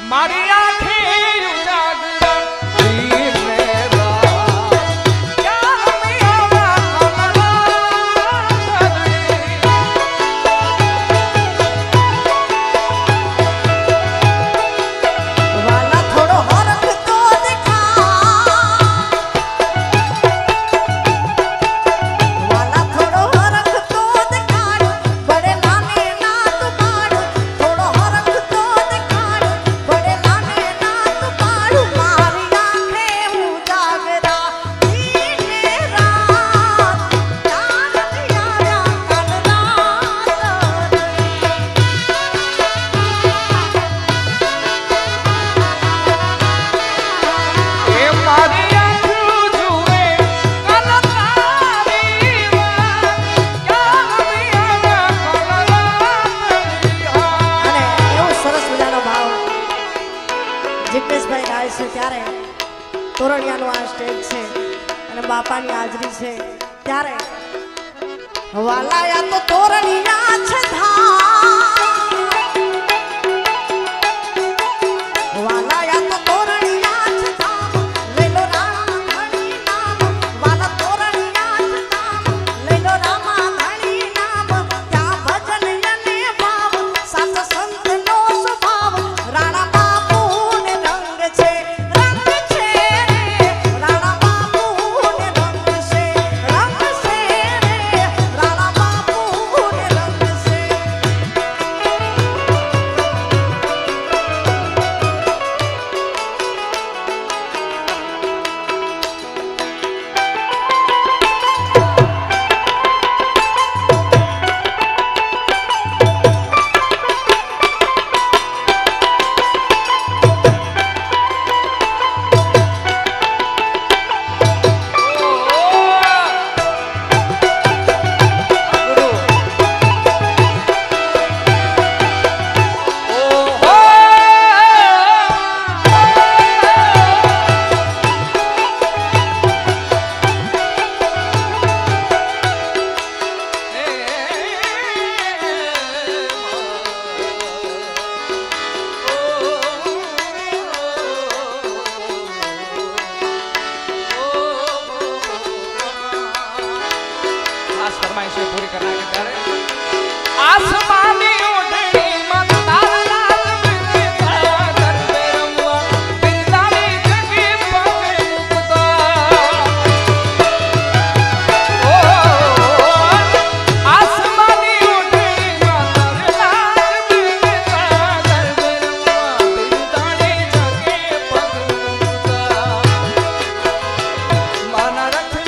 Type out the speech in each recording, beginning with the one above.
મારી આંખે ઉજાગરા ત્યારે તોરણિયાનું આ સ્ટેજ છે અને બાપાની હાજરી છે ત્યારે વાલાયા તો તોરણિયા છે વાલાયા તો તોરણિયા છે લેલો રામા ધણી નામ વાલા તોરણિયા છે લેલો રામા ધણી નામ ત્યાં ભજન અને ભાવ સાત સંતનો સ્વભાવ રાણા फरमाइशें पूरी करना के प्यारे आसमानी ओढ़नी मत तार लाल बिरता कर बेरंगा बिरदानी जगी पगे मुक्ता ओ आसमानी ओढ़नी मत तार लाल बिरता कर बेरंगा बिरदानी जगी पगे मुक्ता माना रखनी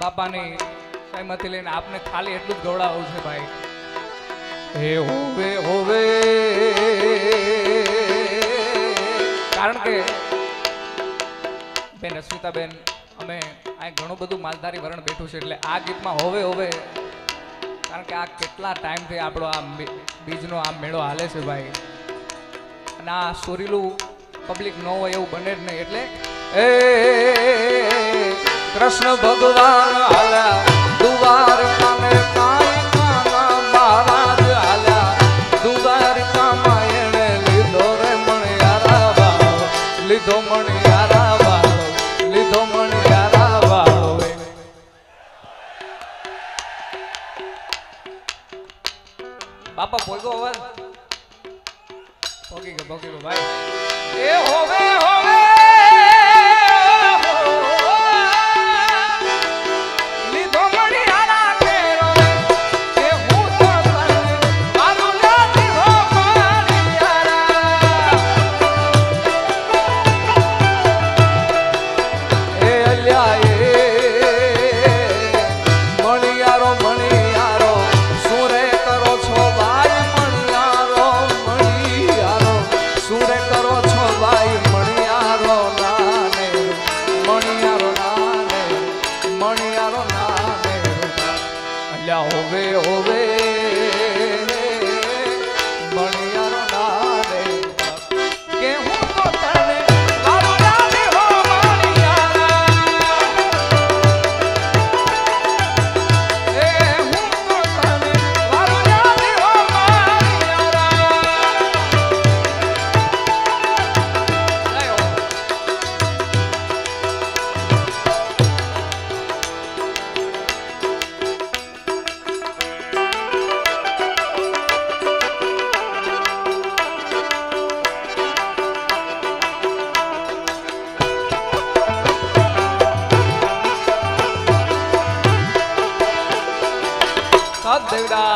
બાપાની સહમતી લઈને આપને ખાલી એટલું જ ગવડાવવું છે ભાઈ હે હોવે હોવે કારણ કે બેન અસ્મિતાબેન અમે આ ઘણું બધું માલધારી વરણ બેઠું છે એટલે આ ગીતમાં હોવે હોવે કારણ કે આ કેટલા ટાઈમથી આપણો આ બીજનો આ મેળો હાલે છે ભાઈ અને આ સુરીલું પબ્લિક ન હોય એવું બને જ નહીં. એટલે એ કૃષ્ણ ભગવાન હાલ્યા દ્વારકાને કાંઈ કાના મહારાજ હાલ્યા દ્વારકામાં એણે લીધો રે મણિયારા વાળો, લીધો મણિયારા વાળો, લીધો મણિયારા વાળો. બાપા પોગો હવે પોગી ગયો ભાઈ. એ હોવે હોવે લીધો મણિયારા કેરો એ હું તો મારું જાતી હો મણિયારા. એ અલ્યા એ મણિયારો મણિયારો શું રે કરો છો ભાઈ મણિયારો મણિયારો શું રે કરો છો ભાઈ મણિયારો નાને મણિયારો નાને મણિયારો નાને અલ્યા હોવે હોવે મણિયારો નાને કે હું તો તને મારું જાતી હો મણિયારા. એ હું તો તને મારું જાતી હો સદેવડા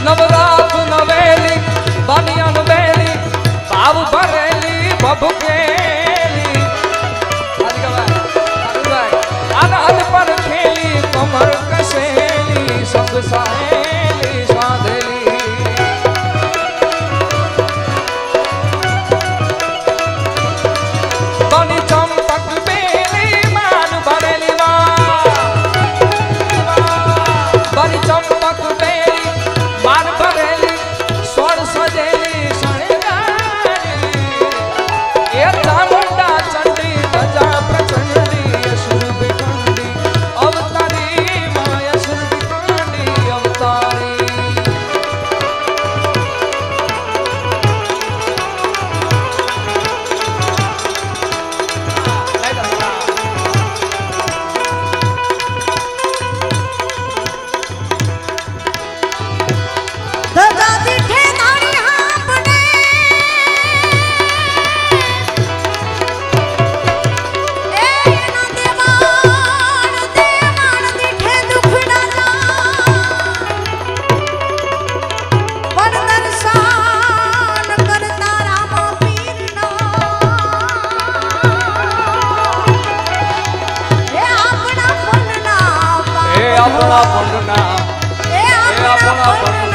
નવરાત નવેલી બનિયાન બેલી ભાવ ભરેલી ભભકેલી આનંદ પર ખેલી કમર કસેલી સંગ સાહેલી સાધેલી બની ચંપક બેલી માન ભરેલી બની ચંપક બેલી માન ભરેલી સોળ સજેલી શણગારી એ આપણા ભંડના એ એ આપણા ભંડના